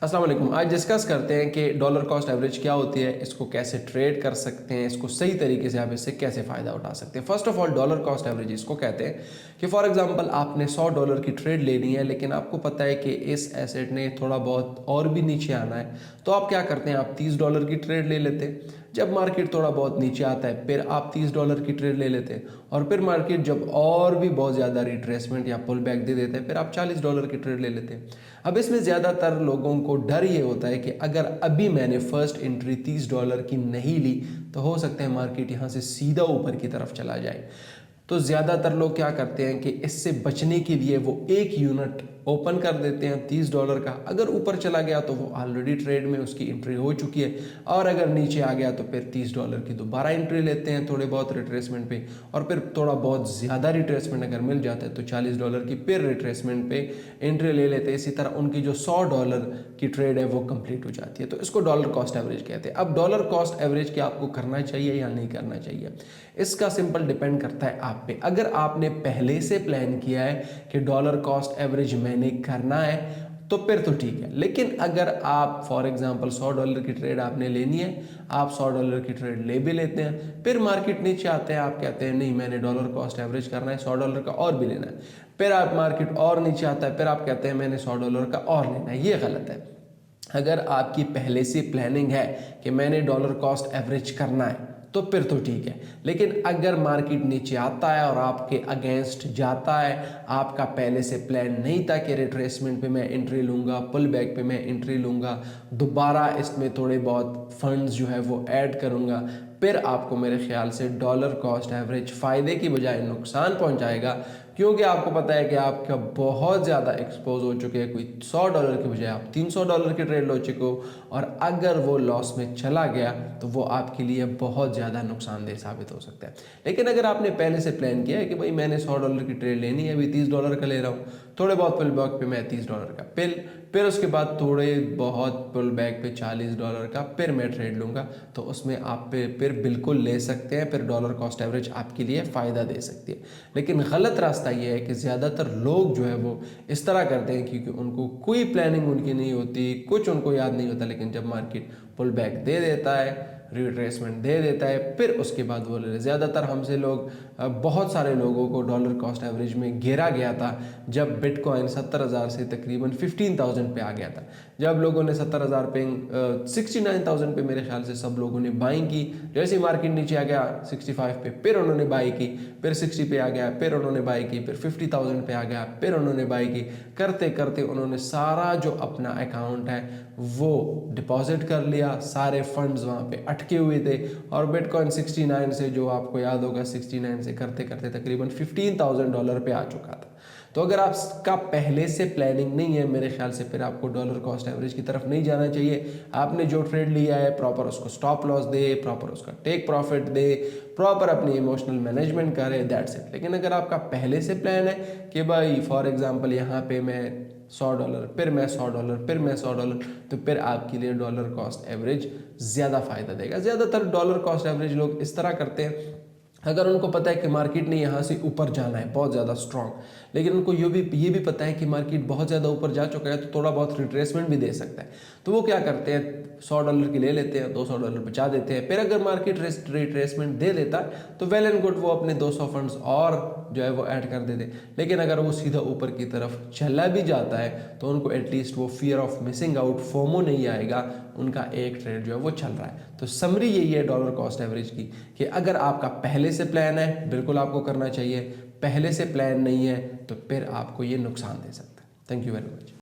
अस्सलाम वालेकुम। आज डिस्कस करते हैं कि डॉलर कॉस्ट एवरेज क्या होती है, इसको कैसे ट्रेड कर सकते हैं, इसको सही तरीके से आप इससे कैसे फ़ायदा उठा सकते हैं। First of all dollar cost average इसको कहते हैं कि फॉर एग्जांपल आपने $100 की ट्रेड लेनी है, लेकिन आपको पता है कि इस एसेट ने थोड़ा बहुत और भी नीचे आना है, तो आप क्या करते हैं, आप $30 की ट्रेड ले लेते हैं। जब मार्केट थोड़ा बहुत नीचे आता है फिर आप $30 की ट्रेड ले लेते हैं, और फिर मार्केट जब और भी बहुत ज़्यादा रिट्रेसमेंट या पुल बैक दे देते हैं फिर आप $40 की ट्रेड ले लेते हैं। अब इसमें ज़्यादातर लोगों को डर ये होता है कि अगर अभी मैंने फर्स्ट एंट्री $30 की नहीं ली तो हो सकता है मार्केट यहाँ से सीधा ऊपर की तरफ चला जाए। तो ज़्यादातर लोग क्या करते हैं कि इससे बचने के लिए वो एक यूनिट ओपन कर देते हैं $30 का। अगर ऊपर चला गया तो वो ऑलरेडी ट्रेड में उसकी एंट्री हो चुकी है, और अगर नीचे आ गया तो फिर $30 की दोबारा एंट्री लेते हैं थोड़े बहुत रिट्रेसमेंट पे, और फिर थोड़ा बहुत ज़्यादा रिट्रेसमेंट अगर मिल जाता है तो $40 की फिर रिट्रेसमेंट पे एंट्री ले लेते हैं। इसी तरह उनकी जो $100 की ट्रेड है वो कंप्लीट हो जाती है। तो इसको डॉलर कॉस्ट एवरेज कहते हैं। अब डॉलर कॉस्ट एवरेज क्या आपको करना चाहिए या नहीं करना चाहिए, इसका सिंपल डिपेंड करता है आप पे। अगर आपने पहले से प्लान किया है कि डॉलर कॉस्ट एवरेज मैंने करना है तो फिर तो ठीक है। लेकिन अगर आप फॉर एग्जांपल $100 की ट्रेड आपने लेनी है, आप $100 की ट्रेड ले भी लेते हैं, फिर मार्केट नीचे आते हैं, आप कहते हैं नहीं मैंने डॉलर कॉस्ट एवरेज करना है, $100 का और भी लेना है, फिर आप मार्केट और नीचे आता है, फिर आप कहते हैं मैंने $100 का और लेना है, ये गलत है। अगर आपकी पहले से प्लानिंग है कि मैंने डॉलर कॉस्ट एवरेज करना है तो फिर तो ठीक है। लेकिन अगर मार्केट नीचे आता है और आपके अगेंस्ट जाता है, आपका पहले से प्लान नहीं था कि रिट्रेसमेंट पे मैं एंट्री लूँगा, पुल बैक पे मैं एंट्री लूँगा, दोबारा इसमें थोड़े बहुत फंड्स जो है वो ऐड करूँगा, फिर आपको मेरे ख्याल से डॉलर कॉस्ट एवरेज फ़ायदे की बजाय नुकसान पहुंचाएगा। क्योंकि आपको पता है कि आपका बहुत ज़्यादा एक्सपोज हो चुके हैं, कोई $100 की बजाय आप $300 की ट्रेड लो चुके हो, और अगर वो लॉस में चला गया तो वो आपके लिए बहुत ज़्यादा नुकसानदेह साबित हो सकता है। लेकिन अगर आपने पहले से प्लान किया है कि भाई मैंने $100 की ट्रेड लेनी है, अभी $30 का ले रहा हूँ, थोड़े बहुत पुल बैक पे मैं $30 का फिर उसके बाद थोड़े बहुत पुल बैक पे $40 का फिर मैं ट्रेड लूँगा, तो उसमें आप फिर बिल्कुल ले सकते हैं, फिर डॉलर कॉस्ट एवरेज आपके लिए फ़ायदा दे सकती है। लेकिन गलत रास्ता ये है कि ज़्यादातर लोग जो है वो इस तरह करते हैं क्योंकि उनको कोई प्लानिंग उनकी नहीं होती, कुछ उनको याद नहीं होता, लेकिन जब मार्केट पुल बैक दे देता है, रिट्रेसमेंट दे देता है, फिर उसके बाद वो ले। ज़्यादातर हमसे लोग, बहुत सारे लोगों को डॉलर कॉस्ट एवरेज में घेरा गया था जब बिटकॉइन 70,000 से तकरीबन 15,000 पे आ गया था। जब लोगों ने 70,000 पे 69,000 पे मेरे ख्याल से सब लोगों ने बाइंग की। जैसे ही मार्केट नीचे आ गया 65 पे फिर उन्होंने बाई की, फिर 60 पे आ गया फिर उन्होंने बाई की, फिर 50,000 पे आ गया फिर उन्होंने बाई की। करते करते उन्होंने सारा जो अपना अकाउंट है वो डिपॉजिट कर लिया, सारे फंड्स वहाँ पे अटके हुए थे, और बिटकॉइन 69 से, जो आपको याद होगा, 69 से करते करते तकरीबन $15,000 पे आ चुका था। तो अगर आपका पहले से प्लानिंग नहीं है, मेरे ख्याल से फिर आपको डॉलर कॉस्ट एवरेज की तरफ नहीं जाना चाहिए। आपने जो ट्रेड लिया है प्रॉपर उसको स्टॉप लॉस दे, प्रॉपर उसका टेक प्रॉफिट दे, प्रॉपर अपनी इमोशनल मैनेजमेंट करे, दैट्स इट। लेकिन अगर आपका पहले से प्लान है कि भाई फॉर एग्जांपल यहाँ पे मैं $100, फिर मैं $100, फिर मैं $100, तो फिर आपके लिए डॉलर कॉस्ट एवरेज ज़्यादा फ़ायदा देगा। ज़्यादातर डॉलर कॉस्ट एवरेज लोग इस तरह करते हैं, अगर उनको पता है कि मार्केट ने यहाँ से ऊपर जाना है बहुत ज़्यादा स्ट्रॉन्ग, लेकिन उनको ये भी पता है कि मार्केट बहुत ज़्यादा ऊपर जा चुका है तो थोड़ा बहुत रिट्रेसमेंट भी दे सकता है, तो वो क्या करते हैं, $100 की ले लेते हैं, $200 बचा देते हैं। फिर अगर मार्केट रिट्रेसमेंट दे देता है तो वेल एंड गुड, वो अपने 200 फंड्स और जो है वो ऐड कर देते हैं। लेकिन अगर वो सीधा ऊपर की तरफ चला भी जाता है तो उनको एटलीस्ट वो fear of missing out, FOMO नहीं आएगा, उनका एक ट्रेड जो है वो चल रहा है। तो समरी यही है डॉलर कॉस्ट एवरेज की कि अगर आपका पहले से प्लान है बिल्कुल आपको करना चाहिए, पहले से प्लान नहीं है तो फिर आपको ये नुकसान दे सकता है। Thank you very much.